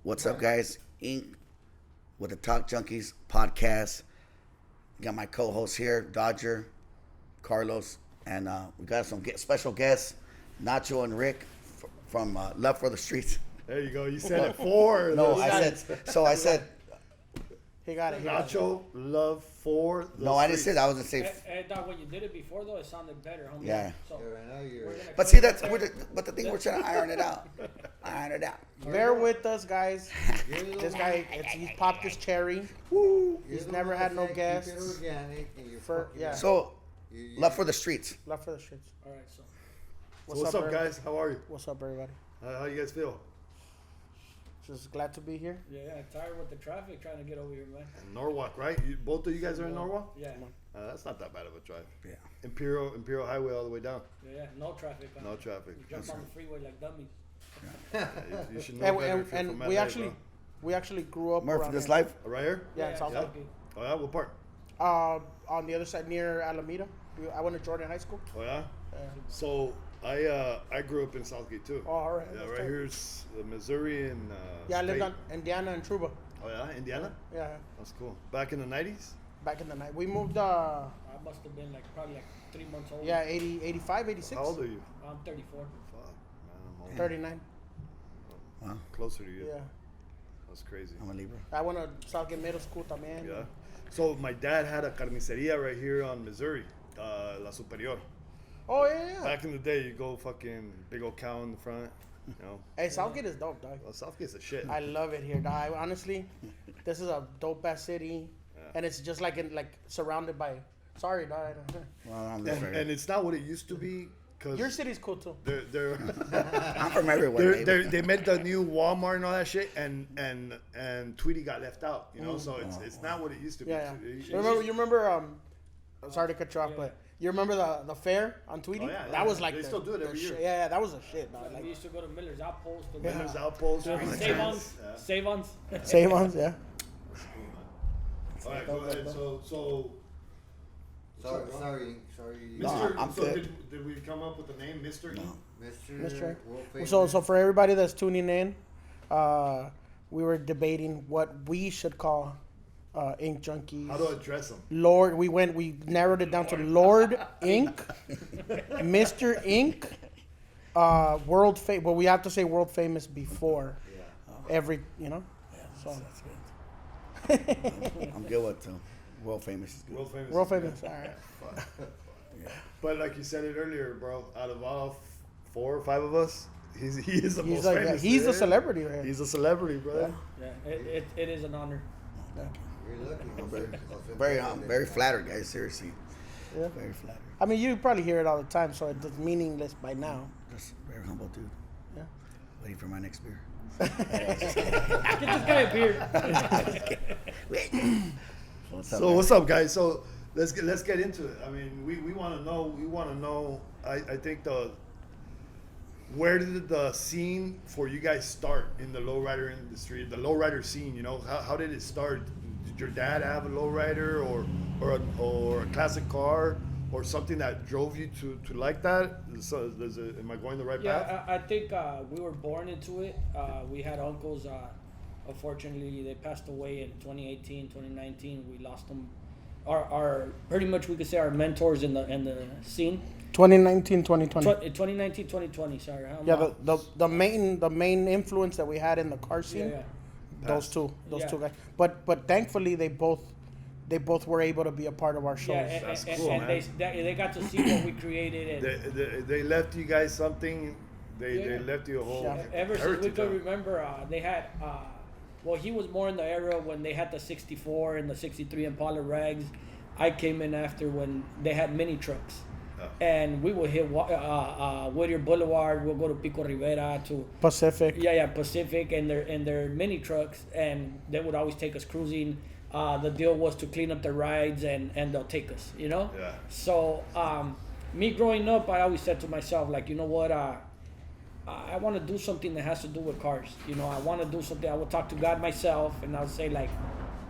What's up, guys? Inc. with the Talk Junkies podcast. Got my co-hosts here, Dodger, Carlos, and we got some special guests, Nacho and Rick from Love for the Streets. There you go. You said it for. No, I said. He got it. Nacho, Love for the No, I didn't say that. I was gonna say. Hey, Doc, when you did it before, though, it sounded better, homie. Yeah. So, But see, but the thing we're trying to iron it out. Bear with us, guys. This guy, he's popped his cherry. Woo! He's never had no guests. So, Love for the Streets. Love for the Streets. all right, so. What's up, guys? How are you? What's up, everybody? How you guys feel? Just glad to be here. Yeah, tired with the traffic trying to get over here, man. Norwalk, right? Both of you guys are in Norwalk? Yeah. That's not that bad of a drive. Yeah. Imperial Highway all the way down. Yeah, no traffic. Man. No traffic. We jump on the freeway like dummies. Yeah, you should know better if you're from LA, we actually grew up Murph, around this here. life. Right here? Yeah, in South Yeah. Lake. Oh, yeah? What part? On the other side near Alameda. I went to Jordan High School. Oh, yeah? So, I grew up in Southgate, too. Oh, all right. Yeah, right here's Missouri and Yeah, I lived State. on Indiana and Truba. Oh, yeah? Indiana? Yeah, That's cool. Back in the 90s? back in the night. We moved, I must have been probably 3 months old. 85, 86. How old are you? I'm 34. Fuck, man, I'm old. 39. Wow, Closer to you. Yeah. That's crazy. I'm a Libra. I went to Southgate Middle School también. Yeah. So my dad had a carniceria right here on Missouri, La Superior. Oh, yeah. Back in the day, you go fucking big old cow in the front, you know. Hey, Southgate is dope, dog. Well, Southgate's a shit. I love it here, dog. Honestly, this is a dope ass city, and it's just like surrounded by. Sorry, dog. Well, I'm different. and it's not what it used to be. Cause Your city's cool too. they're I'm from everywhere. Baby. they made the new Walmart and all that shit, and Tweety got left out, you know. So it's not what it used to be. Yeah. It- You remember? Sorry to cut you off, but you remember the fair on Tweety? Oh, yeah, that was like they still do it every year. Yeah, that was a shit, dog. We used to go to Miller's Outpost. To Miller's Outpost, Save-ons. Yeah. Save-ons. Save ons, yeah. All right, go ahead. So Sorry. No, I'm so good. did we come up with the name Mr. E? Mr. World famous. So for everybody that's tuning in, we were debating what we should call Ink Junkies. How to address them? Lord, we narrowed it down to Lord Ink, Mr. Ink, world famous. Well, we have to say world famous before every, you know. So I'm good with world famous. Is good. World famous. world is good. famous. All right. But like you said it earlier, bro, out of all 4 or 5 of us, he is the He's most like famous. he's dude. a celebrity, right? He's a celebrity, bro. Yeah, it is an honor. You're lucky. Very flattered, guys. Seriously, Yeah. very flattered. I mean, you probably hear it all the time, so it's meaningless by now. Just very humble dude. Yeah. Waiting for my next beer. Get this guy a beer. So what's up, guys? So let's get into it. I mean, we want to know. I think where did the scene for you guys start in the lowrider industry? The lowrider scene, you know, how did it start? Did your dad have a lowrider or a classic car or something that drove you to like that? So am I going the right path? Yeah, I think we were born into it. We had uncles. Unfortunately, they passed away in 2018, 2019. We lost them. Our pretty much we could say our mentors in the scene. 2019, 2020. 2019, 2020. Sorry. Yeah, the main influence that we had in the car scene. Yeah. Those two Yeah. guys. But thankfully they both were able to be a part of our shows. Yeah, That's and cool, man. they got to see what we created. And They left you guys something. They Yeah. left you a whole Yeah. ever since we heritage, could huh? remember, they had. Well, he was more in the era when they had the 64 and the 63 Impala rags. I came in after when they had mini trucks. And we would hit Whittier Boulevard. We'll go to Pico Rivera to Pacific. Pacific, and their mini trucks, and they would always take us cruising. The deal was to clean up the rides, and they'll take us, you know. Yeah. So me growing up, I always said to myself, like, you know what, I want to do something that has to do with cars. You know, I want to do something. I would talk to God myself, and I'll say, like,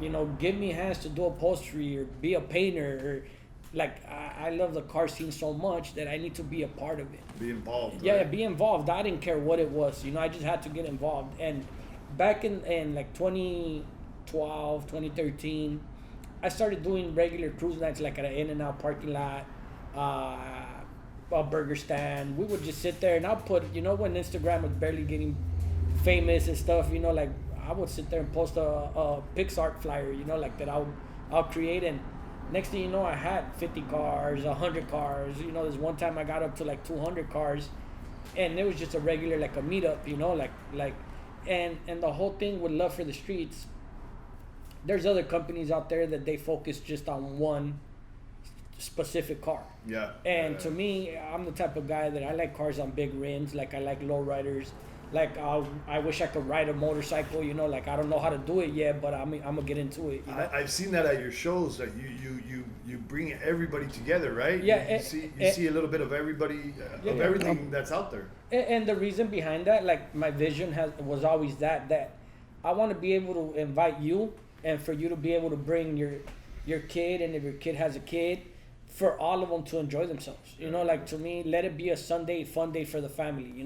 you know, give me hands to do upholstery or be a painter or. Like, I love the car scene so much that I need to be a part of it. Be involved. Yeah, right? be involved. I didn't care what it was. You know, I just had to get involved. And back in like 2012, 2013, I started doing regular cruise nights like at an In-N-Out parking lot, a burger stand. We would just sit there, and I'll put, when Instagram was barely getting famous and stuff, like I would sit there and post a PixArt flyer, like that I'll create, and next thing you know, I had 50 cars, 100 cars. There's one time I got up to like 200 cars, and it was just a regular, like a meetup, and the whole thing with Love for the Streets. There's other companies out there that they focus just on one specific car. Yeah. And to me, I'm the type of guy that I like cars on big rims. Like I like lowriders. Like I wish I could ride a motorcycle. Like I don't know how to do it yet, but I'm gonna get into it. I've seen that at your shows, that you bring everybody together, right? Yeah. You see a little bit of everybody of everything that's out there. And the reason behind that, like my vision was always that I want to be able to invite you, and for you to be able to bring your kid, and if your kid has a kid, for all of them to enjoy themselves. Like to me, let it be a Sunday fun day for the family,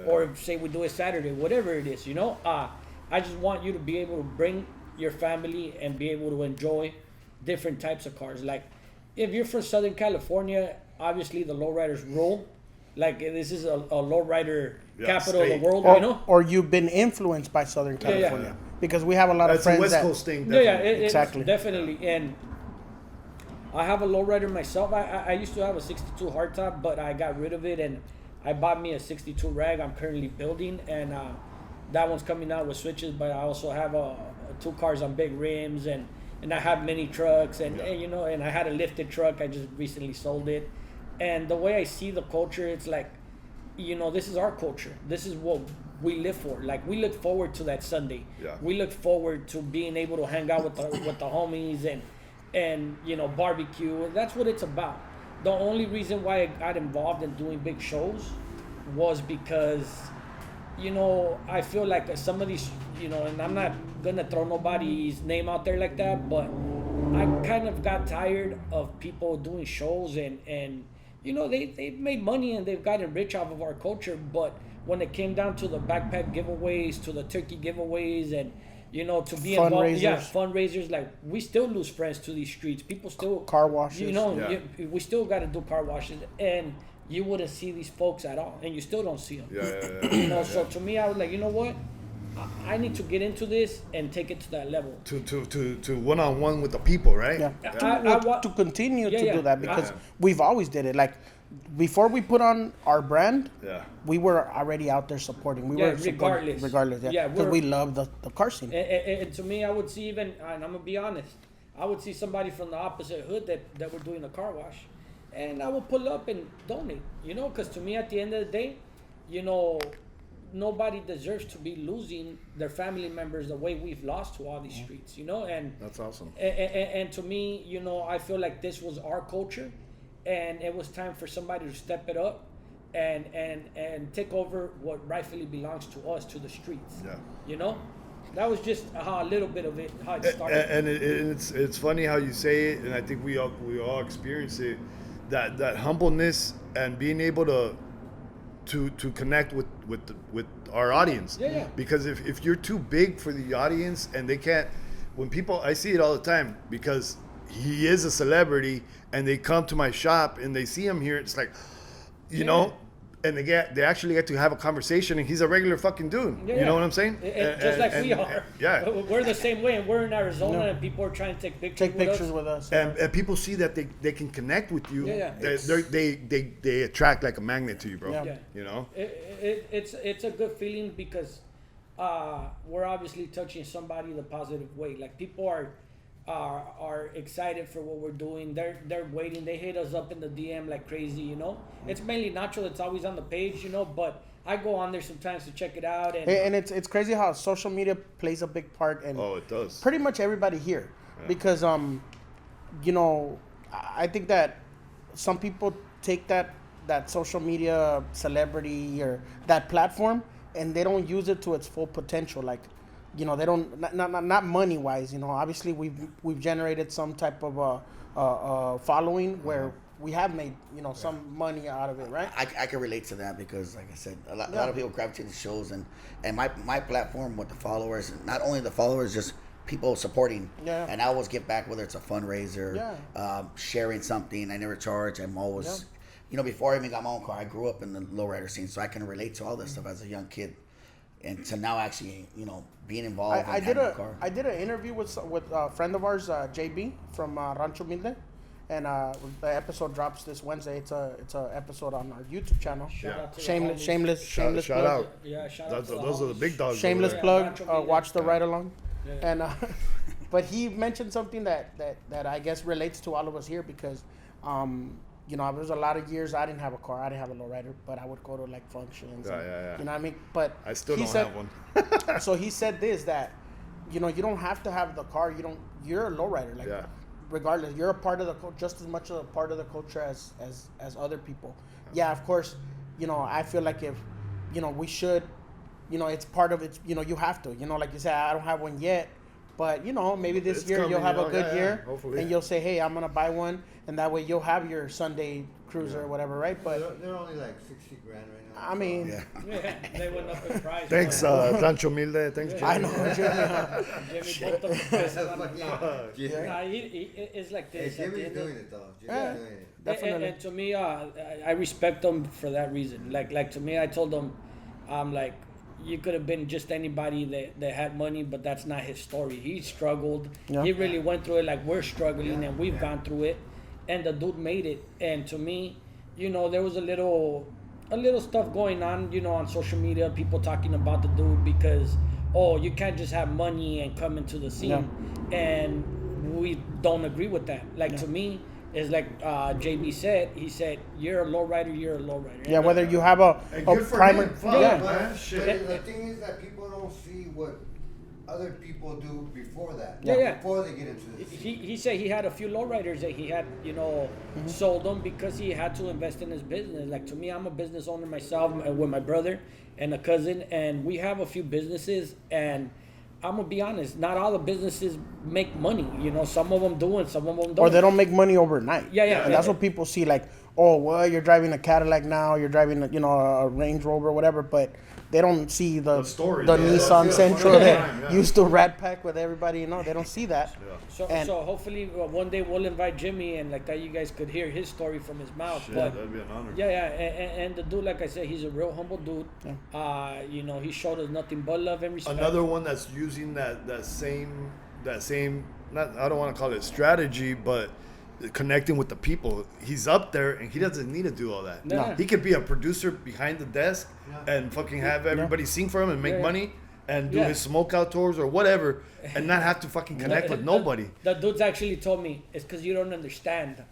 or if, say we do it Saturday, whatever it is, I just want you to be able to bring your family and be able to enjoy different types of cars. Like if you're from Southern California, obviously the lowriders rule. Like this is a lowrider capital of the world, Or you've been influenced by Southern California. Because we have a lot That's of friends a West that... Coast thing. Definitely. Exactly. Definitely. And I have a lowrider myself. I used to have a 62 hardtop, but I got rid of it, and I bought me a 62 rag I'm currently building, and that one's coming out with switches, but I also have two cars on big rims, and I have mini trucks, and I had a lifted truck. I just recently sold it. And the way I see the culture, it's like, this is our culture. This is what we live for. Like we look forward to that Sunday. Yeah. We look forward to being able to hang out with the homies and barbecue. That's what it's about. The only reason why I got involved in doing big shows was because I feel like some of these, and I'm not gonna throw nobody's name out there like that, but I kind of got tired of people doing shows and they've made money and they've gotten rich off of our culture, but when it came down to the backpack giveaways, to the turkey giveaways, and to be involved, fundraisers, like we still lose friends to these streets. People still car washes. We still got to do car washes, and you wouldn't see these folks at all, and you still don't see them. Yeah. So to me, I was like, what? I need to get into this and take it to that level. To one-on-one with the people, right? Yeah. To continue to do that, because we've always did it. Like before we put on our brand, we were already out there supporting. We were regardless. Because we love the car scene. And to me, I would see and I'm gonna be honest, I would see somebody from the opposite hood that were doing a car wash, and I would pull up and donate. Because to me, at the end of the day, nobody deserves to be losing their family members the way we've lost to all these streets, and that's awesome. And to me, I feel like this was our culture, and it was time for somebody to step it up and take over what rightfully belongs to us, to the streets. That was just a little bit of it, how it started. And it's funny how you say it, and I think we all experience it, that humbleness and being able to connect with our audience. Because if you're too big for the audience and they can't, when people, I see it all the time, because he is a celebrity and they come to my shop and they see him here, it's like, and they actually get to have a conversation, and he's a regular fucking dude. You know what I'm saying? Just like we are. Yeah. We're the same way, and we're in Arizona, and people are trying to take pictures with us. And people see that they can connect with you. They attract like a magnet to you, bro. It's a good feeling, because we're obviously touching somebody the positive way. Like people are excited for what we're doing. They're waiting. They hit us up in the DM like crazy, It's mainly Nacho that's always on the page, but I go on there sometimes to check it out. And it's crazy how social media plays a big part in it does. Pretty much everybody here. Because I think that some people take that social media celebrity or that platform and they don't use it to its full potential. Like, they don't, not money wise, obviously we've generated some type of following where we have made, you know, some money out of it, right? I can relate to that because, like I said, a lot of people gravitate to shows, and my platform with the followers, not only the followers, just people supporting. Yeah. And I always give back, whether it's a fundraiser, Yeah. sharing something. I never charge. I'm always, before I even got my own car, I grew up in the lowrider scene, so I can relate to all this stuff as a young kid, and to now actually, being involved. I and did having a car. I did an interview with a friend of ours, JB from Rancho Humilde, and the episode drops this Wednesday. It's a episode on our YouTube channel. Shout out to the Shameless, homies. shameless, shameless Shout plug. out. Yeah, shout out to Those the are the homies. big dogs. Shameless over plug. Rancho Humilde. Watch the ride along, Yeah. and but he mentioned something that I guess relates to all of us here because. There's a lot of years I didn't have a car. I didn't have a lowrider, but I would go to like functions. Yeah, and, yeah. You know what I mean? But I still he don't said- have one. So he said this that, you don't have to have the car. You're a lowrider. Like, Yeah. regardless, you're a part of just as much a part of the culture as other people. Yeah, of course. I feel like if, we should, it's part of it. You have to. Like you said, I don't have one yet. But, maybe this It's year coming, you'll have a yeah, good yeah, year. hopefully. And you'll say, hey, I'm going to buy one. And that way you'll have your Sunday cruiser or whatever, right? But, They're only like 60 grand right now. I mean, Yeah. Yeah, they went up in price. Thanks, but Rancho Humilde. Thanks, Jimmy. I know. Jimmy bumped up the prices on Fuck the yeah. Yeah. Nah, it's like Hey, this. at the Jimmy's end of- doing it though. Jimmy's Yeah. doing it. Definitely. And to me, I respect them for that reason. Like to me, I told them, like, you could have been just anybody that had money, but that's not his story. He struggled. Yeah. He really went through it like we're struggling, and we've gone through it. And the dude made it. And to me, there was a little stuff going on, on social media, people talking about the dude because, you can't just have money and come into the scene. And we don't agree with that. Like, to me, it's like JB said. He said, you're a lowrider, you're a lowrider. yeah, whether you have a And good for primer. him. Fuck, Yeah. man. But Shit. the thing is that people don't see what other people do before that. Yeah. Before they get into this. He said he had a few lowriders that he had, sold them because he had to invest in his business. Like, to me, I'm a business owner myself with my brother and a cousin, and we have a few businesses, and I'm gonna be honest, not all the businesses make money. Some of them do and some of them don't. Or they don't make money overnight. Yeah. And that's what people see. Like, oh, well, you're driving a Cadillac now. You're driving, a Range Rover, whatever. But they don't see the story, the yeah. Nissan Yeah. Sentra Yeah. that Yeah. used to rat pack with everybody. They don't see that. So hopefully one day we'll invite Jimmy, and like that you guys could hear his story from his mouth. Shit, But that'd be an honor. and the dude, like I said, he's a real humble dude. He showed us nothing but love and respect. Another one that's using that same not, I don't want to call it strategy, but connecting with the people. He's up there and he doesn't need to do all that. No. He could be a producer behind the desk and fucking have everybody sing for him and make Yeah. money and do Yeah. his smoke out tours or whatever and not have to fucking connect with nobody. The dudes actually told me it's because you don't understand.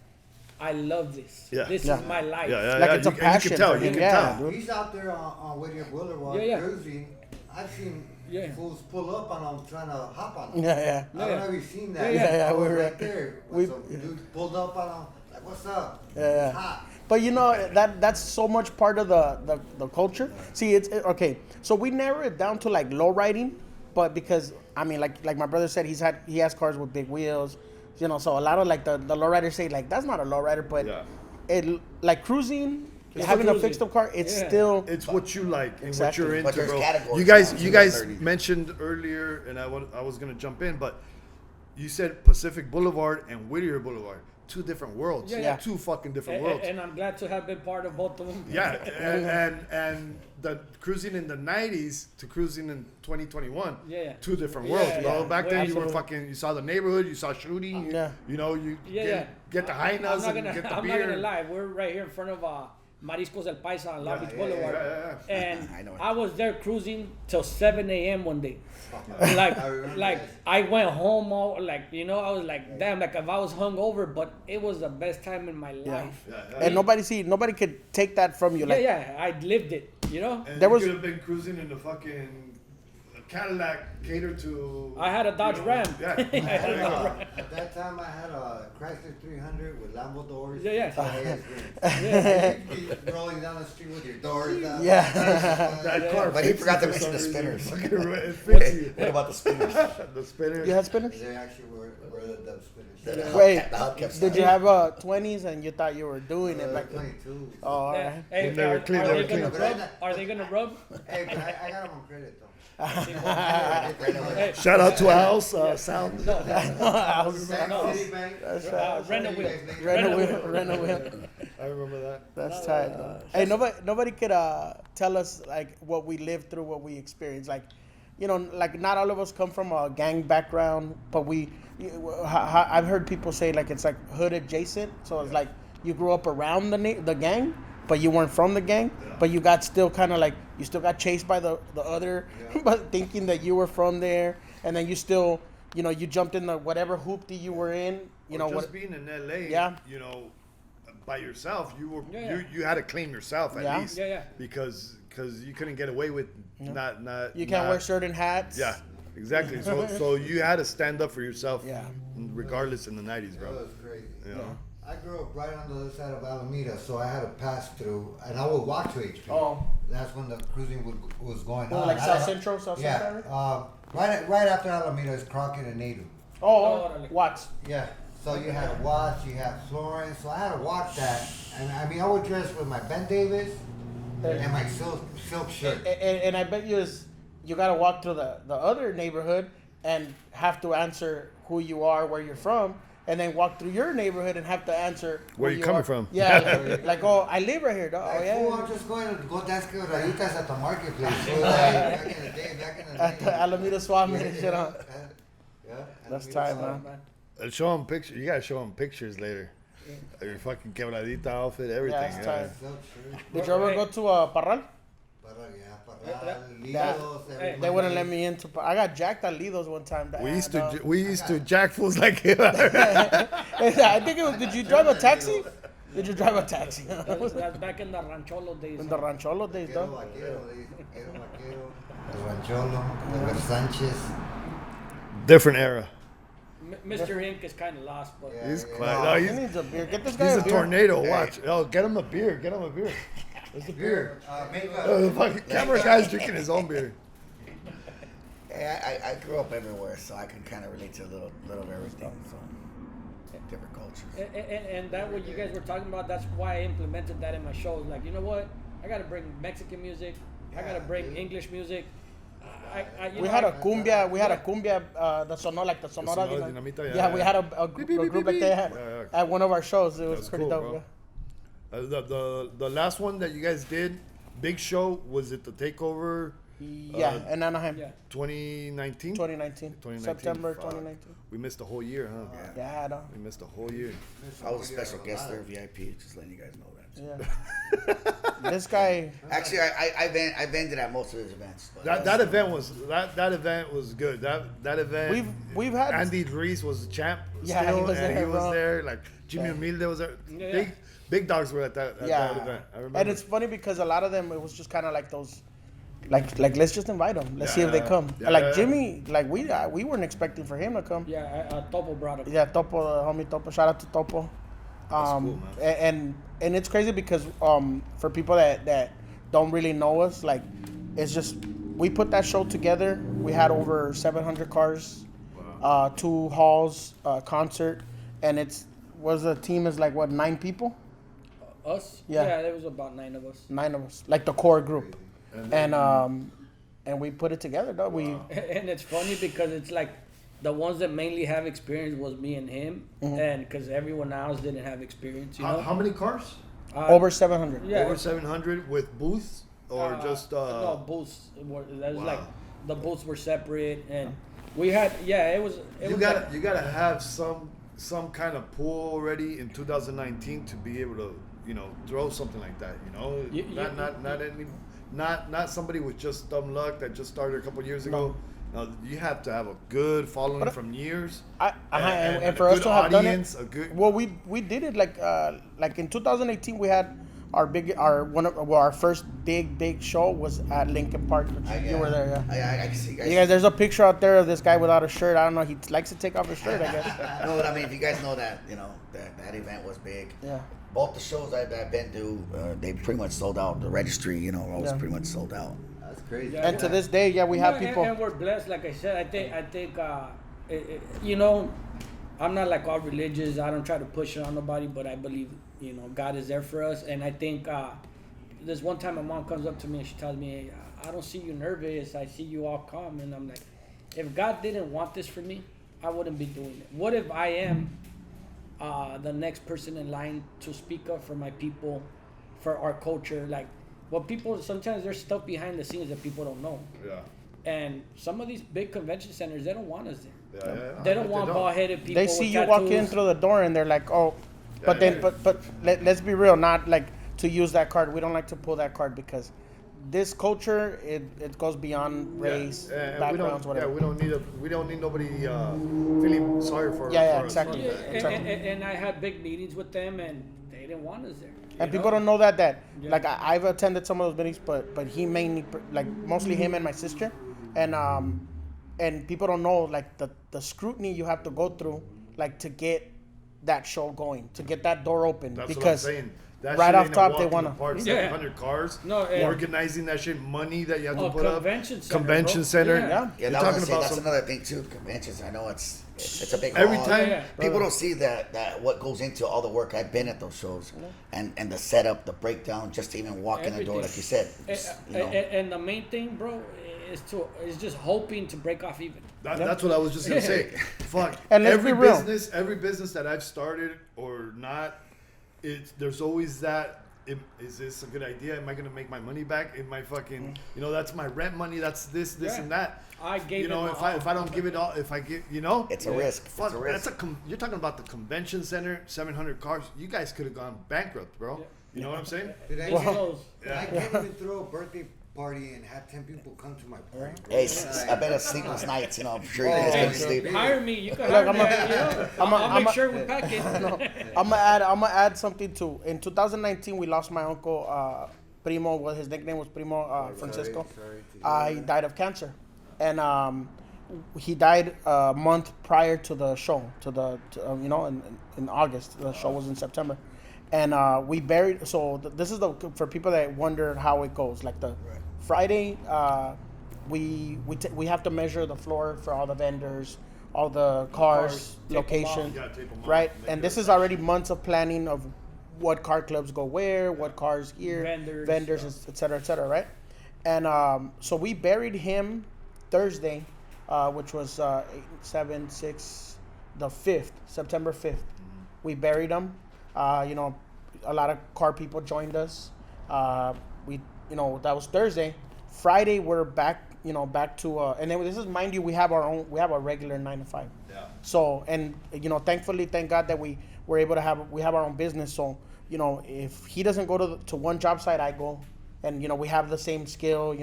I love this. Yeah. This Yeah. is my life. Yeah, Like, it's a and passion you can tell, for you him. can Yeah, tell. dude. He's out there on Whittier Boulevard Yeah. cruising. I've seen Yeah. fools pull up on him trying to hop on him. Yeah. I don't know if you've seen that. Yeah, I was we were- right there. we- Some dude pulled up on him. Like, what's up? Yeah. It's hot. But that's so much part of the culture. See, okay. So we narrow it down to like low riding, but because I mean, like my brother said, he has cars with big wheels, so a lot of like the low riders say like that's not a low rider, but Yeah. it like cruising, It's having for a cruising. fixed up car, it's Yeah. still It's what you like and Exactly. what you're But into, there's bro. categories You now, guys too, that 30. mentioned earlier, and I was gonna jump in, but you said Pacific Boulevard and Whittier Boulevard, two different worlds, Yeah. two fucking different And, worlds. and I'm glad to have been part of both of them. Yeah, and the cruising in the '90s to cruising in 2021, Yeah. two different Yeah, worlds, yeah. bro. Back then, you were Absolutely. you saw the neighborhood, you saw shooting, Yeah. you Yeah. get the high I'm nuts not and gonna. get the I'm beer. not gonna lie. We're right here in front of Mariscos El Paisa on Long Beach Boulevard, yeah. and I know it. I was there cruising till 7 a.m. one day. I remember Like that. I went home all I was like, damn, like if I was hungover, but it was the best time in my life. and nobody could take that from you. Like Yeah, I lived it. And There you was- could have been cruising in the fucking Cadillac catered to. I had a Dodge Ram. Yeah. At that time, I had a Chrysler 300 with Lambo doors. Yeah, yeah. So you'd be rolling down the street with your doors down. Yeah. That car But he fits forgot you to for mention some the reason. spinners. Fucking it fits you. What about the spinners? The spinners. You had spinners? They actually were the dub spinners. Wait, The hubcaps. did you have 20s and you thought you were doing it back then? 22. Oh, all Yeah. right. Hey, They never clean, are never they gonna clean. rub? Are they gonna rub? Hey, but I got them on credit though. Hey, Shout out to House Sound. I was Bank, No. Citibank. That's right. rent a wheel. Rent a wheel. Rent a wheel. I remember that. That's tight. Man. Hey, nobody could tell us like what we lived through, what we experienced. Like, you know, like not all of us come from a gang background, but I've heard people say like it's like hood adjacent. So it's like you grew up around the gang, but you weren't from the gang, but you got still kind of like you still got chased by the other, but thinking that you were from there, and then you still, you know, you jumped in the whatever hoopty you were in. You know just what? being in LA. Yeah. You know, by yourself, you were Yeah. you had to claim yourself at Yeah. least. Yeah, yeah. Because you couldn't get away with not. You can't wear certain hats. Yeah, exactly. So you had to stand up for yourself. Yeah. Regardless in the '90s, That bro. was crazy. You know? I grew up right on the other side of Alameda, so I had to pass through, and I would walk to HP. Oh. That's when the cruising was going Oh, on. like I- South Central, South Central. Yeah, right after Alameda is Crockett and Nadu. Oh, Watts. Yeah. So you had Watts, you had Florence, so I had to walk that, and I mean I would dress with my Ben Davis and my silk shirt. And I bet you got to walk through the other neighborhood and have to answer who you are, where you're from, and then walk through your neighborhood and have to answer Where who you coming are. from. Yeah, like oh, I live right here, dog. Oh Like, yeah. fool, I'm just going to go dance quebraditas at the marketplace. Fool, like, back in the day, At the Alameda Swap meet and shit, huh? Yeah. That's Alameda tight, Swap. man. Show them pictures. You gotta show them pictures later. Your fucking quebradita outfit, everything. Yeah, it's tight. Silk shirt. Did you ever go to Parral? Parral, Lidos, every They wouldn't Monday. let me into. I got jacked at Lido's one time. We used to jack fools like him. I think it was. Did you drive a taxi? Did you drive a taxi? That's back in the Rancholo days. In the Rancholo days, Quiero dog. vaquero, quiero vaquero. El Rancholo, Albert Sanchez. Different era. Mr. Ink is kind of lost, but Yeah. He's yeah. quiet. Oh, No, he he's needs a beer. Get this guy a a beer. tornado. Watch. Oh, get him a beer. Get him a beer. Where's the beer? Make Oh, the fucking camera guy's drinking his own beer. Hey, I grew up everywhere, so I can kind of relate to a little of everything. So different cultures. and that what you guys were talking about. That's why I implemented that in my shows. Like, you know what? I gotta bring Mexican music. I gotta bring English music. We had a cumbia. We had a cumbia. The Sonora, like the Sonora. Sonora Dinamita, yeah, yeah, we yeah. had a group like that Yeah. at one of our shows. It was That's pretty cool, dope. bro. Yeah. The last one that you guys did, big show, was it the Takeover Yeah, in Anaheim, Yeah. 2019? 2019, 2019. September Fuck. 2019. We missed a whole year, huh? Yeah, no. We missed a whole year. I was a special guest there, VIP. Just letting you guys know that. Yeah. This guy, Actually, I vended at most of his events. But That event was good. That event. we've had Andy Reese was the champ. Yeah, still, he was and there, he was bro. there. Like Jimmy Humilde was there. Yeah. Big dogs were at that event. I remember. and it's funny because a lot of them it was just kind of like those, like let's just Invite them. Let's see if they come. Yeah, Like yeah. Jimmy, like we weren't expecting for him to come. Yeah, Topo brought him. Yeah, Topo, homie Topo. Shout out to Topo. cool, man. And it's crazy because for people that don't really know us, like it's just we put that show together. We had over 700 cars, 2 halls, concert, and the team is like what 9 people, Us? Yeah. there was about 9 of us. 9 of us, like the core group, and we put it together, dog. We And it's funny because it's like the ones that mainly have experience was me and him, and because everyone else didn't have experience, you know. How many cars? over 700. Yeah. Over 700 with booths or just no booths. That was wow. like the booths were separate, and we had it was you gotta have some kind of pool already in 2019 to be able to throw something like that. Not somebody with just dumb luck that just started a couple years ago. No, you have to have a good following from years. And a for us good to have done audience, it, a good. well, we did it like in 2018 we had our first big show was at Lincoln Park. You were there, yeah. I see. You guys, there's a picture out there of this guy without a shirt. I don't know. He likes to take off his shirt, I guess. No, but I mean, if you guys know that, that event was big. Yeah. Both the shows I've been to, they pretty much sold out. The registry, was pretty much sold out. That's crazy. Yeah. And to this day, we have people. And we're blessed, like I said. I think, I'm not like all religious. I don't try to push it on nobody, but I believe, God is there for us. And I think there's one time my mom comes up to me and she tells me, hey, I don't see you nervous. I see you all calm. And I'm like, if God didn't want this for me, I wouldn't be doing it. What if I am the next person in line to speak up for my people, for our culture? Like, sometimes there's stuff behind the scenes that people don't know. Yeah. And some of these big convention centers, they don't want us there. Yeah. They don't want bald-headed people. They see with you tattoos. walk in through the door and they're like, oh, but let's be real, not like to use that card. We don't like to pull that card because this culture it goes beyond race, backgrounds, whatever. Yeah, we don't need nobody feeling sorry for. Yeah, for exactly. Us. And I had big meetings with them, and they didn't want us there. And people don't know that like I've attended some of those meetings, but he mainly like mostly him and my sister, and people don't know like the scrutiny you have to go through like to get that show going, to get that door open. That's because what I'm saying. That right shit off ain't a top walk they in the wanna. park, Yeah. 700 cars. No, organizing that shit, money that you have to put convention up. center, Convention bro. center. Yeah. Yeah, You're that talking was about that's some. another thing too. Conventions. I know it's a big. Every haul. time. Yeah. People don't see that what goes into all the work. I've been at those shows, and the setup, the breakdown, just to even walk in the door, like you said. And the main thing, bro, is just hoping to break off even. That's what I was just gonna say. Fuck. And let's every be real. every business that I've started or not, there's always that. Is this a good idea? Am I gonna make my money back? In my fucking, that's my rent money. That's this, and that. I gave if I don't give it all, if I get, it's a risk. Fuck, It's a risk. you're talking about the convention center, 700 cars. You guys could have gone bankrupt, bro. You know what I'm saying? Dude, I can't even throw a birthday party and have 10 people come to my party. Hey, I bet it's sleepless nights. I'm sure you guys Hey, couldn't sleep. hire me. You can hire me. I'll make sure we pack it. I'm gonna add something too. In 2019, we lost my uncle Primo. Well, his nickname was Primo Francisco. He died of cancer, and he died a month prior to the show. In August. The show was in September, and we buried. So this is for people that wonder how it goes. Like the Friday, we have to measure the floor for all the vendors, all the cars, location, tape 'em off, right? make And it this is already months of planning of what car clubs go where, what cars here, vendors, et cetera, right? And so we buried him Thursday, which was 7, 6, the 5th, September 5th. We buried him. A lot of car people joined us. That was Thursday. Friday we're back to and then this is, mind you, we have a regular 9 to 5. Yeah. So, and thankfully, thank God that we were able to have our own business. So, if he doesn't go to one job site, I go, and we have the same skill.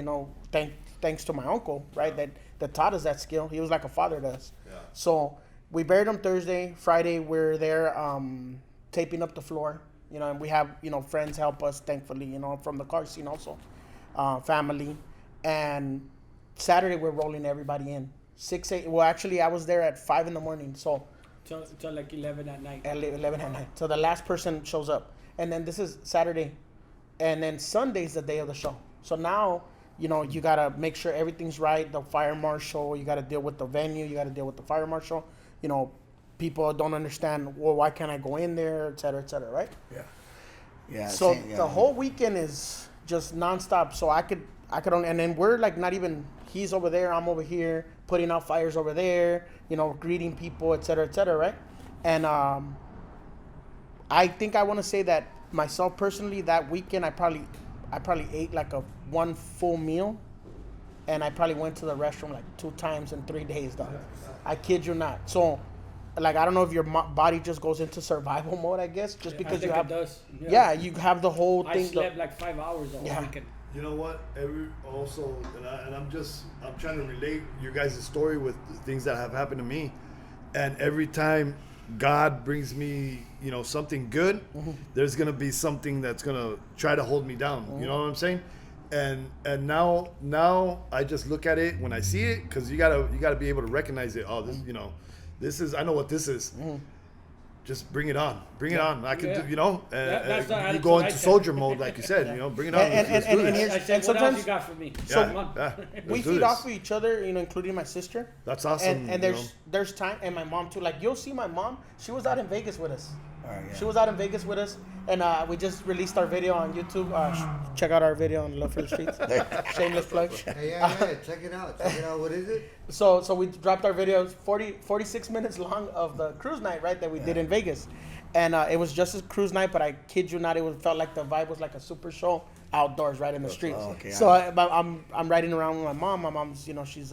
Thanks to my uncle, right? That taught us that skill. He was like a father to us. Yeah. So we buried him Thursday. Friday we're there taping up the floor. And we have friends help us, thankfully. From the car scene also, family. And Saturday we're rolling everybody in 6 8. Well, actually I was there at 5 a.m. So till like 11 at night. 11 at night. So the last person shows up, and then this is Saturday, and then Sunday's the day of the show. So now you gotta make sure everything's right. The fire marshal, you gotta deal with the venue, you gotta deal with the fire marshal. People don't understand. Well, why can't I go in there, et cetera, right? Yeah. So the whole weekend is just nonstop. So I could only, and then we're like not even. He's over there, I'm over here, putting out fires over there. Greeting people, et cetera, right? And I think I want to say that myself personally, that weekend I probably ate like one full meal, and I probably went to the restroom like 2 times in 3 days, dog. I kid you not. So, like, I don't know if your body just goes into survival mode, I guess, just because you have. It does. Yeah, you have the whole thing. I slept like 5 hours the whole weekend. You know what? I'm trying to relate your guys' story with things that have happened to me, and every time God brings me, something good, there's gonna be something that's gonna try to hold me down. You know what I'm saying? And now I just look at it when I see it, because you gotta be able to recognize it. Oh, this is, I know what this is. Just bring it on. Bring it on. I can do, That's the you attitude go I into take. soldier mode, like you said, bring it on. Let's do this. here's- I said, what else sometimes- you got for me? Yeah, Come on. yeah, We let's do feed this. off of each other, including my sister. That's awesome. And there's time, and my mom too. Like, you'll see my mom. She was out in Vegas with us. All right, yeah. She was out in Vegas with us, and we just released our video on YouTube. Check out our video on Love for the Streets. Shameless plug. Hey, yeah, check it out. Check it out. What is it? So we dropped our videos 46 minutes long of the cruise night, right, that we did in Vegas. And it was just a cruise night, but I kid you not, felt like the vibe was like a super show outdoors, right in the streets. Oh, okay. So I'm riding around with my mom. My mom's, she's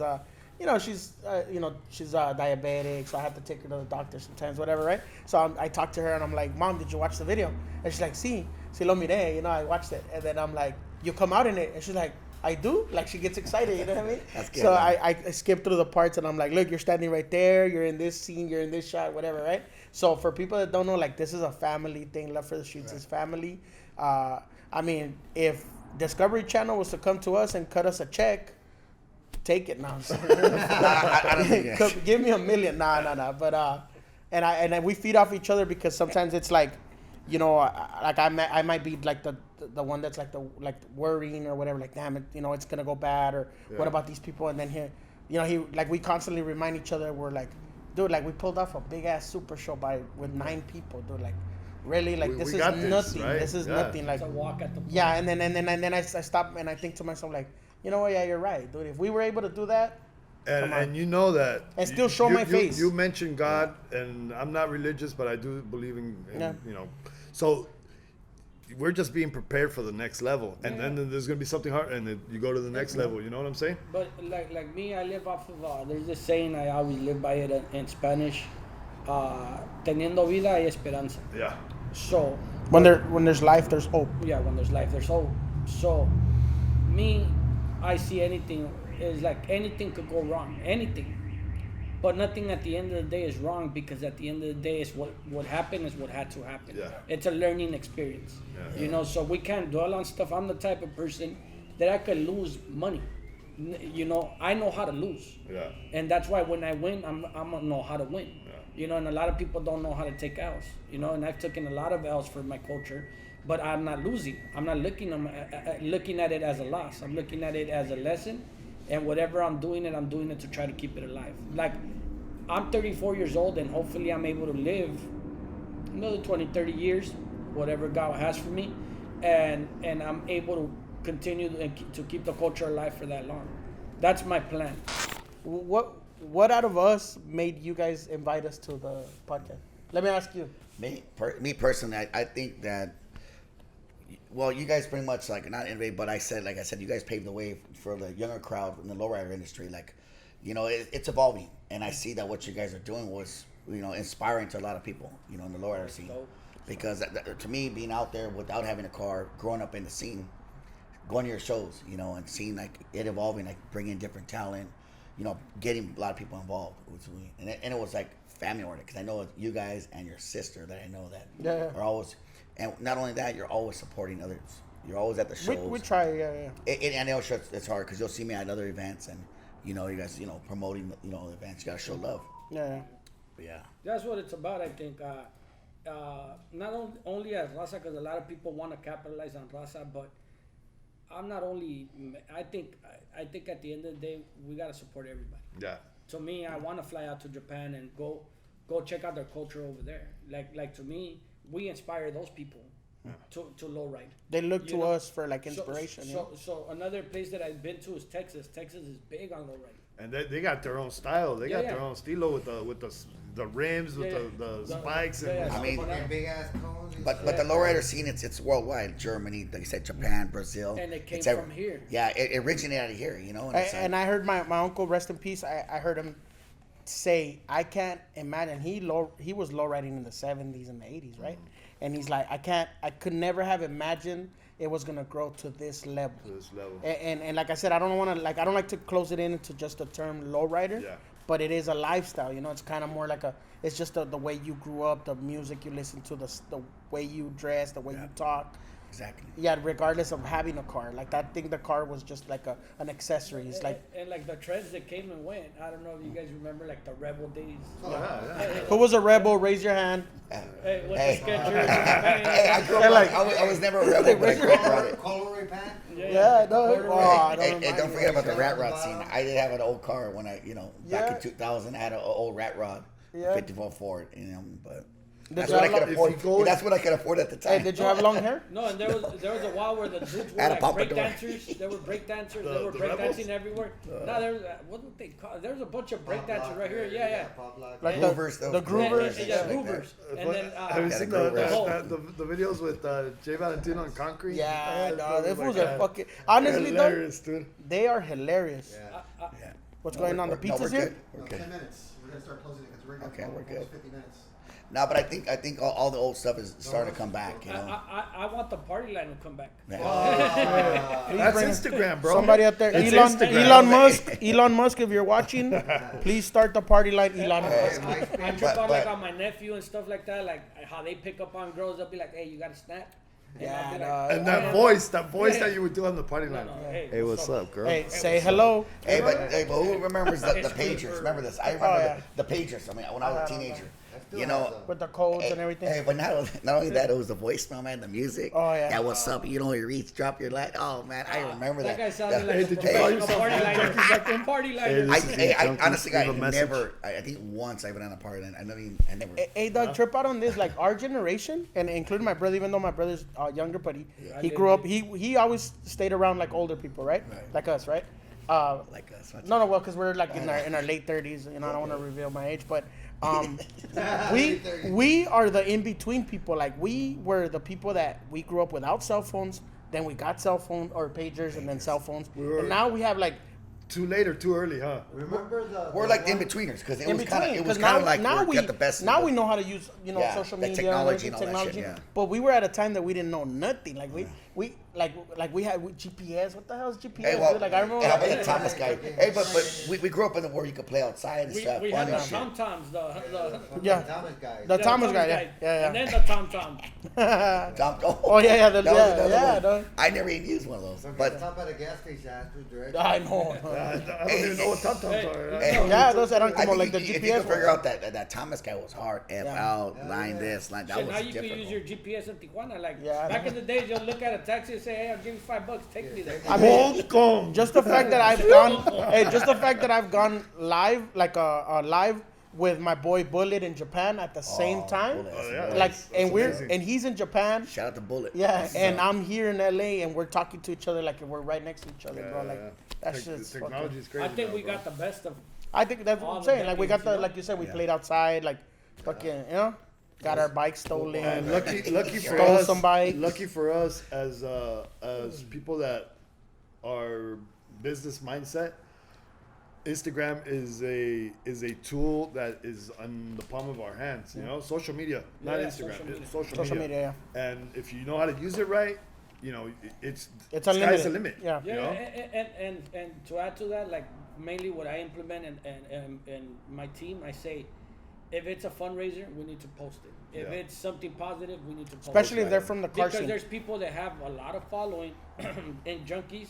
diabetic, so I have to take her to the doctor sometimes, whatever, right? So I talked to her and I'm like, Mom, did you watch the video? And she's like, sí lo miré, I watched it. And then I'm like, you come out in it? And she's like, I do? Like, she gets excited, you know what I mean? That's good, So man. I skip through the parts and I'm like, look, you're standing right there, you're in this scene, you're in this shot, whatever, right? So for people that don't know, like, this is a family thing. Love for the Streets is family. If Discovery Channel was to come to us and cut us a check, take it now. I don't think that. Give me $1 million. Nah. But and we feed off each other, because sometimes it's like, like I might be like the one that's like worrying or whatever, like, damn it, it's gonna go bad, or what about these people? And then he like, we constantly remind each other, we're like, dude, like, we pulled off a big ass super show with 9 people, dude, like, really, like, this is nothing. Right? This is Yeah. nothing. Like, It's a walk at the park. yeah, and then I stop and I think to myself, like, you know what? Yeah, you're right, dude. If we were able to do that, come on. And you know that. And still show my face. You mentioned God, and I'm not religious, but I do believe in Yeah. So we're just being prepared for the next level, and then there's gonna be something hard, and then you go to the next level. You know what I'm saying? But like me, I live off of there's this saying, I always live by it in Spanish, teniendo vida hay esperanza. Yeah. So when there's life, there's hope. yeah, when there's life, there's hope. So me, I see anything is like, anything could go wrong, anything. But nothing at the end of the day is wrong, because at the end of the day, is what happened is what had to happen. Yeah. It's a learning experience. Yeah. So we can't dwell on stuff. I'm the type of person that I could lose money. I know how to lose. Yeah. And that's why when I win, I'm gonna know how to win. Yeah. And a lot of people don't know how to take L's. And I've taken a lot of L's for my culture, but I'm not losing. I'm not looking at it as a loss. I'm looking at it as a lesson, and whatever I'm doing it to try to keep it alive. Like, I'm 34 years old, and hopefully I'm able to live another 20, 30 years, whatever God has for me, and I'm able to continue to keep the culture alive for that long. That's my plan. What out of us made you guys invite us to the podcast? Let me ask you. Me personally, I think that, well, you guys pretty much, like, not innovate, but like I said, you guys paved the way for the younger crowd in the lowrider industry. Like, it's evolving, and I see that what you guys are doing was, inspiring to a lot of people, in the lowrider scene. Because to me, being out there without having a car, growing up in the scene, going to your shows, and seeing like it evolving, like bringing different talent, getting a lot of people involved, and it was like family oriented, because I know you guys and your sister that I know that are always. And not only that, you're always supporting others. You're always at the shows. We try, yeah. I know it's hard, because you'll see me at other events, and you guys, promoting, events. You gotta show love. Yeah. But yeah. That's what it's about, I think. Not only as Raza, because a lot of people want to capitalize on Raza, but I'm not only. I think at the end of the day, we gotta support everybody. Yeah. To me, I want to fly out to Japan and go check out their culture over there. Like to me, we inspire those people to lowride. They look to us for like inspiration. So another place that I've been to is Texas. Texas is big on lowriding. And they got their own style. They got their own stilo with the rims, with the spikes. And I mean, Fucking big ass cones. But the lowrider scene, it's worldwide. Germany, like you said, Japan, Brazil. And it came it's from here. Yeah, it originated out of here, And, it's And I heard my uncle, rest in peace, I heard him say, I can't imagine, he was lowriding in the 70s and the 80s, right? And he's like, I could never have imagined it was gonna grow to this level. To this level. And like I said, I don't like to close it into just the term lowrider. Yeah. but it is a lifestyle. You know, it's kind of more like it's just the way you grew up, the music you listen to, the way you dress, the way you talk. Exactly. Yeah, regardless of having a car. Like, I think the car was just like an accessory. It's like, and like the trends that came and went. I don't know if you guys remember like the Rebel days. who was a rebel? Raise your hand. Hey, what's Hey. the Skechers? Hey, I grew up like I was never a rebel, but I grew up around it. Colorway pant? Yeah, no. Oh, Hey, don't forget about the rat rod scene. I did have an old car when back Yeah. in 2000, I had an old rat rod, Yeah. 54 Ford, but Did that's you what I have could if afford. you go- That's what I could afford at the time. Hey, did you have long hair? No, and there was a while where the dudes were Had a like pompadour. break dancers. There were break dancers. They were the break rebels? dancing everywhere. No, there was what would they call? There was a bunch of break dancers right here. Yeah. Pop lock. Like Groovers, the those Groovers. Yeah, like that. Groovers. And then Have you Yeah, seen the Groovers. the videos with Jay Valentino on concrete? Yeah, no, those they fools like are that. fucking. Honestly, though, Hilarious, dude. they are hilarious. Yeah. Yeah. What's going on? The No, pizza's we're here? good. We're good. 10 minutes. We're gonna start closing it because we're gonna Okay, go we're almost good. 50 minutes. No, but I think all the old stuff is starting to come back. I want the party line to come back. That's bring- Instagram, bro. Somebody out there, That's Elon Instagram. Elon Musk, if you're watching, please start the party line, Elon Musk. I trip But- out like but- on my nephew and stuff like that, like how they pick up on girls. They'll be like, "Hey, you got a snap?" And I'll Yeah, be no, like, And that voice that you would do on the party line. no, Hey, what's up, girl? Hey, say hello. Hey, but who remembers the It's pagers? good. Remember this? I remember yeah. the pagers. I mean, when I was a teenager, you know. With the codes and everything. Hey, but not only that, it was the voicemail, man, the music. Oh, yeah. Yeah, what's up? You know, you reach, drop your line. Oh man, I remember that. That guy sounded like Hey, a did you call professional yourself party liner. junkies Party Hey, liner. this is I Junkies, honestly, leave I a message. never. I think once I've been on a party, and I never. Hey, Doug, trip out on this. Like, our generation, and including my brother, even though my brother's younger, but he grew up, he always stayed around, like, older people, right? Right. Like us, right? Like us. No, well, because we're, like, in our late 30s. You know, I don't want to reveal my age, but we are the in-between people. Like, we were the people that we grew up without cell phones, then we got cell phone or pagers, and then cell phones. And now we have, like, Too late or too early, huh? Remember We're like in betweeners because it in was kind between. of Because like now we we got the best. now of we the- know how to use social the media, technology and all that technology. shit, yeah. But we were at a time that we didn't know nothing. Like we had GPS. What the hell is GPS? Hey, well, dude? Like I remember. I've been a Thomas guy. Hey, but we grew up in the where you could play outside and stuff, We fun had the and shit. tom toms, the Yeah. Thomas guy. The Thomas guy, yeah. and then the tom tom. Oh yeah, That was another yeah. one. No. I never even used one of those, But but stop at a gas station, ask for directions. I know. I don't even know what tom-toms are. Hey, Yeah, those eran I como think like the if you GPS could figure ones. out that Thomas guy was hard, F Yeah. out, line this, line that Shit, was now you can difficult. use your GPS in Tijuana. Like Yeah, I back know. in the days, you'll look at a taxi and say, "Hey, I'll give you $5. Take me there." I mean, Hong Kong. just the fact that I've gone, just the fact that I've gone live, like live with my boy Bullet in Japan at the same time, Bullet, yeah. like, and amazing. he's in Japan. Shout out to Bullet. Yeah, and I'm here in LA, and we're talking to each other like we're right next to each other, bro. Like that's The just technology fucking. is crazy. I think now, we bro. got the best of. I think that's what all I'm the saying. Like we got decades, the, you know? like you said, we played outside, like fucking, got our bikes stolen. And lucky for Stole us, some bikes. lucky for us as people that are business mindset, Instagram is a tool that is on the palm of our hands. You know, social media, not Yeah, Instagram, social media. it's social, Social media. media, And if you know how to use it right, you know, it's It's sky's unlimited. the limit. Yeah. you Yeah, know? and to add to that, like mainly what I implement and my team, I say, if it's a fundraiser, we need to post it. If Yeah. it's something positive, we need to post Especially it. if they're from the car Because scene. there's people that have a lot of following in junkies,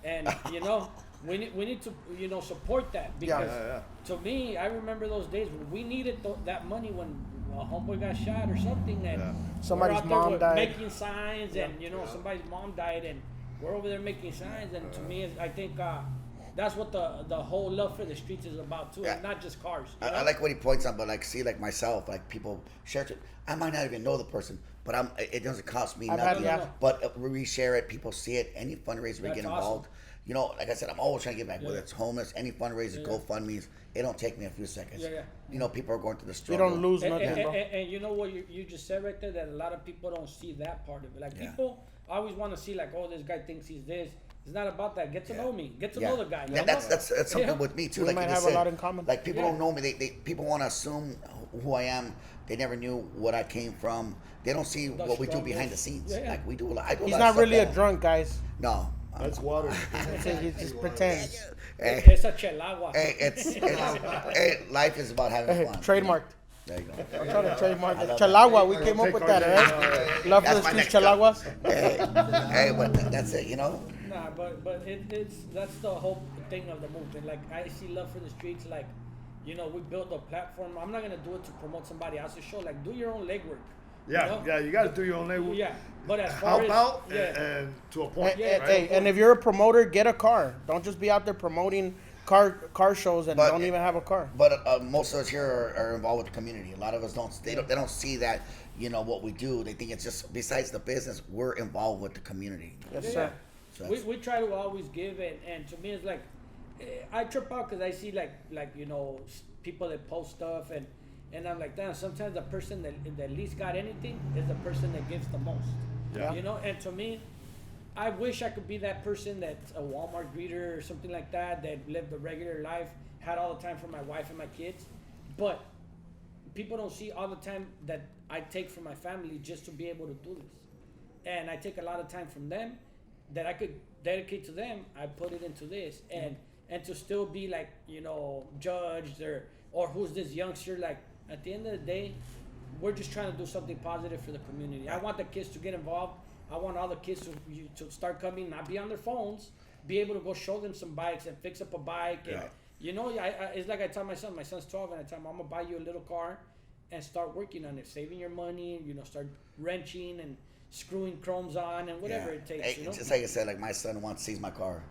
and you know we need to support that because Yeah. to me I remember those days when we needed that money when a homeboy got shot or something and Yeah. Somebody's we're out there mom died. making signs and somebody's mom died and we're over there making signs and to me I think that's what the whole love for the streets is about too, Yeah. and not just cars. you I know? like what he points out, but like, see, like myself, like people share it. I might not even know the person, but it doesn't cost me I've had- nothing. yeah. But we share it, people see it. Any fundraiser we That's get awesome. involved. You know, like I said, I'm always trying to give back. Whether Yeah. it's homeless, any fundraiser, Yeah. GoFundMe's, it don't take me a few seconds. Yeah, yeah. You know, people are going through the You struggle. don't lose And, nothing, and, bro. and you know what you just said right there, that a lot of people don't see that part of it. Like Yeah. people always want to see like, oh, this guy thinks he's this. It's not about that. Get to know me. Get to Yeah. know the guy. you Yeah, know? that's something Yeah. with me too. We like might you just have a said. lot in common. Like people Yeah. don't know me. They people want to assume who I am. They never knew what I came from. They don't see what we do struggles. behind the scenes. Yeah, yeah. Like we do a lot. I do a He's lot not of stuff really a that- drunk, guys. No, That's water. He just pretends. Hey, It's a chelagua. hey, life is about having fun. Trademarked. There you go. I'm trying to trademark it. love Chalagua, we Hey, came up take with our that, name, right? Love for the That's my streets, next cup. Chalagua. Hey, but that's it, you know? Nah, but that's the whole thing of the movement. Like I see Love for the Streets, like, you know, we built a platform. I'm not gonna do it to promote somebody else's show. Like, do your own legwork. Yeah, you know? yeah, you got to do your own label. Yeah, but as far Help as out yeah, and to a point. Hey, right? hey, and if you're a promoter, get a car. Don't just be out there promoting car shows and But- don't even have a car. But most of us here are involved with the community. A lot of us they don't see that, you know, what we do. They think it's just, besides the business, we're involved with the community. Yes, yeah. sir. So we, that's- we try to always give, and to me it's like I trip out because I see like you know people that post stuff and I'm like, damn, sometimes the person that least got anything is the person that gives the most. Yeah. You know, and to me, I wish I could be that person that's a Walmart greeter or something like that lived a regular life, had all the time for my wife and my kids, but people don't see all the time that I take from my family just to be able to do this. And I take a lot of time from them that I could dedicate to them. I put it into this, and to still be like, you know, judged or who's this youngster. Like, at the end of the day, we're just trying to do something positive for the community. I want the kids to get involved. I want all the kids to start coming, not be on their phones, be able to go show them some bikes and fix up a bike. And, Yeah. you know, it's like I tell my son's 12, and I tell him, I'm going to buy you a little car and start working on it, saving your money, you know, start wrenching and screwing chromes on and whatever it takes, Hey, you know? just like I said, like my son sees my car,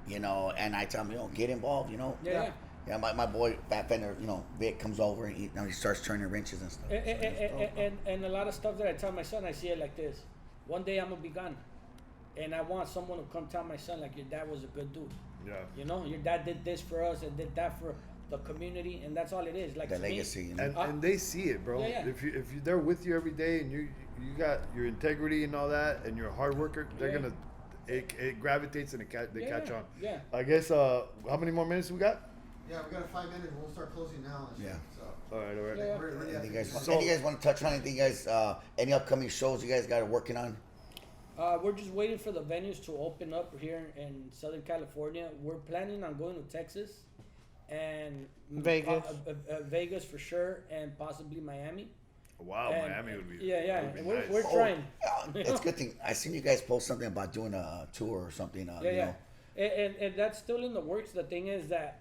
you know, and I tell him, you know, get involved, you know. Yeah. Yeah, my boy, Fat Fender, you know, Vic comes over and he starts turning wrenches and stuff. And a lot of stuff that I tell my son, I see it like this. One day I'm going to be gone. And I want someone to come tell my son, like, your dad was a good dude. Yeah. You know, your dad did this for us and did that for the community, and that's all it is. Like, The to me, legacy, you know. And they see it, bro. Yeah, yeah. If you they're with you every day and you got your integrity and all that, and you're a hard worker, they're Yeah. gonna it gravitates and they Yeah, catch on. yeah. I guess how many more minutes we got? Yeah, we got 5 minutes. We'll start closing now. And shit, Yeah. So. All right. Yeah. We're ready Anything you after guys want to touch on? Anything you guys, any upcoming shows you guys got working on? We're just waiting for the venues to open up here in Southern California. We're planning on going to Texas and Vegas. Vegas for sure, and possibly Miami. Wow, And- Miami would be. Yeah. would be We're, nice. we're trying. It's a good thing. I seen you guys post something about doing a tour or something. Yeah, you yeah. know. And that's still in the works. The thing is that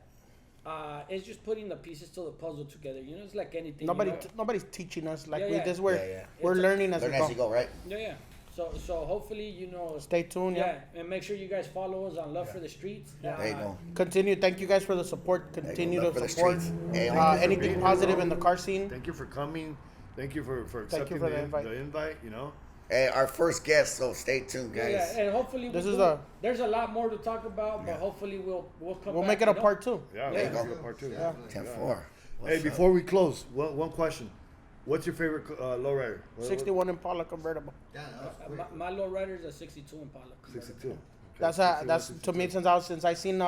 it's just putting the pieces to the puzzle together. You know, it's like anything. Nobody's teaching us like Yeah, we yeah. this Yeah. we're It's learning as Learn we as you go. go, right? Yeah. So hopefully, you know. Stay tuned. Yeah. And make sure you guys follow us on Love for the Streets. There you go. Continue. Thank you guys for the support. Continue Love to for the support streets. Hey, anything positive in the car scene. Thank you for coming. Thank you for Thank you accepting for the invite. the invite. You know. Hey, our first guest, so stay tuned, guys. Yeah, and hopefully there's a lot more to talk about, but hopefully we'll come. We'll back, make it a you know? part 2. Yeah. There you we'll go. do part 2. Yeah. 10-4. Hey, before we close, one question. What's your favorite lowrider? 61 Impala convertible. Yeah, that was quick. My low rider is a 62 Impala. 62. Okay. That's to me since I seen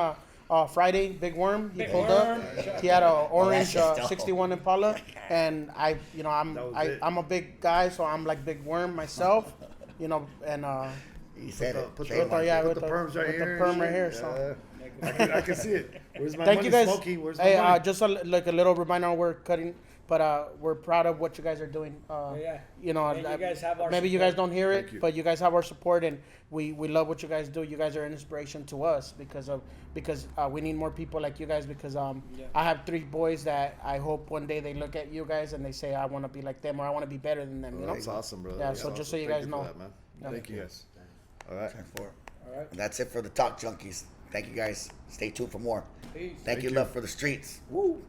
Friday Big Worm. He Big pulled Worm. up. He had a orange that's dope. 61 Impala, and That was it. I'm a big guy, so I'm like Big Worm myself. You know, and He said it. Put the- Trademark. Put the perms right with here. the perm and right shit. here. So I can see it. Where's my thank money, you guys. Smokey? Where's my Hey, money? just like a little reminder, we're cutting, but we're proud of what you guys are doing. Yeah. You know, And you guys have our maybe you guys support. don't hear Thank you. it, but you guys have our support, and we love what you guys do. You guys are an inspiration to us because we need more people like you guys. Because I have 3 boys that I hope one day they look at you guys and they say I want to be like them or I want to be better than them. You know? That's awesome, brother. Yeah, That's so awesome. just so you Thank guys for know. that, man. Yeah. Thank you guys. All right. 10-4. All right. And that's it for the Talk Junkies. Thank you guys. Stay tuned for more. Peace. Thank you, you. Love for the Streets. Woo.